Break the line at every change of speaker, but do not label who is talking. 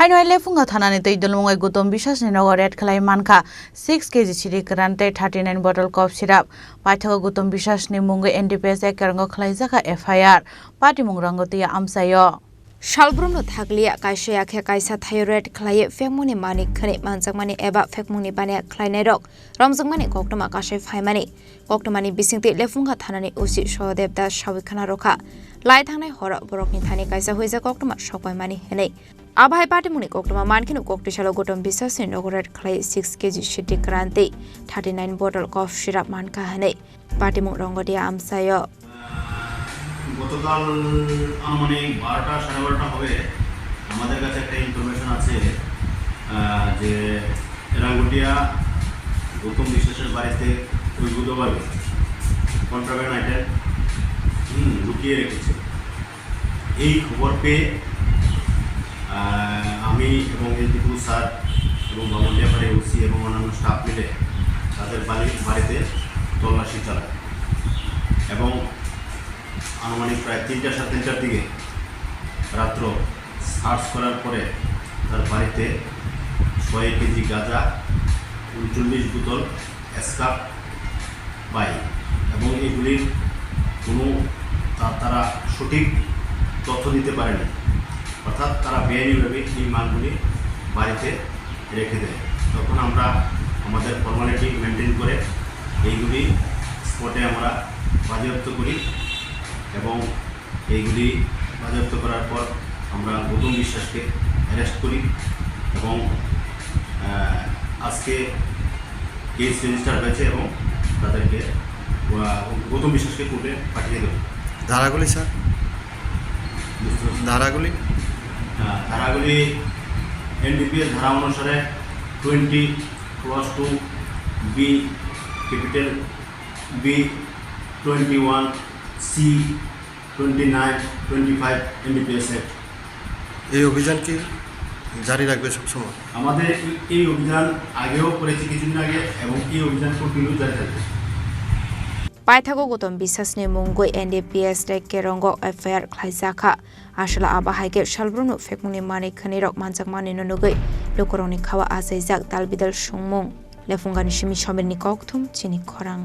Hainoi Lefunga Thanani Twidulmung Gutom Bisasni Nogo Red Khlaiwi Mankha 6 kg Chini Kwran 39 bottle cough syrup Paithago Gutom Bisasni Mungo NDPS Khorang Khlaijaka FIR Party Mungrango Tia Amsayo Shalbrumno Thaglia Kaisha Kaisa Thyroid Khlaiwi Fekmuni Mani Khani Manjakmani Eba Fekmuni Bane Khlainedok Ramjakmani Koktoma Kashe Phaimani Koktomani Bisingti Lefunga Thanani Usi Shodeb Da Shawikhana Rokha Lai Thangnai Hora Borokni Thani Kaisa Huisa Koktoma Shokpai Mani Henei Abhai Party Muni Koktoma Mankinu Koktishalo Gutom Bisasni Nogoret Khlaiwi 6 kg Siddi Kwran 39 bottle cough syrup Mankha Henei Party Mungrango Tia Amsayo
গতকাল আনুমানিক 12টা সাড়ে 12টা হবে আমাদের কাছে একটা information আছে যে রাঙ্গুটিয়া গৌতম বিশ্বাসের বাড়িতে অবৈধভাবে কন্ট্রাব্যান্ড আইটেম লুকিয়ে রেখেছে এই খবর পেয়ে আমি এবং এলটিপু স্যার এবং বামুলিয়াপাড়ি ওসি এবং অন্যান্য স্টাফ মিলে তাদের বাড়িতে তল্লাশি চালায় এবং আনুমানিক প্রায় 3টা 3:30টার দিকে রাত্র সার্চ করার পরে তার বাড়িতে 6 কেজি গাঁজা 39 বোতল স্কাপ পাই এবং এগুলির কোনো তারা সঠিক তথ্য দিতে পারেনি অর্থাৎ তারা বেআইনিভাবে এই মালগুলি বাড়িতে রেখে দেয় তখন আমরা আমাদের ফর্মালিটি মেনটেন করে এইগুলি স্পটে আমরা বাজেয়াপ্ত করি এবং এইগুলি বাজেয়াপ্ত করার পর আমরা গৌতম বিশ্বাসকে অ্যারেস্ট করি এবং আজকে কেস রেজিস্টার হয়েছে এবং তাদেরকে গৌতম বিশ্বাসকে কোর্টে পাঠিয়ে দেব
ধারাগুলি স্যার ধারাগুলি
এনডিপিএস ধারা অনুসারে 20+2 B capital B 21 C 29 25 NDPS act
এই অভিযান কি জারি রাখবে সবসময়
আমাদের এই অভিযান আগেও করেছি কিছুদিন আগে এবং এই অভিযান কন্টিনিউ জারি থাকবে
Paithago Gutom Bisasni Mungo NDPS Khorang FIR Khlaijaka Ashla Abahai Shalbrumno Fekmuni Mani Khanirok Manjakmani Nonugoi Lokoroni Khawa Azaijak Dalbidal Shungmung Lefunga Nishimi Shomir Nikoktum Chini Khorang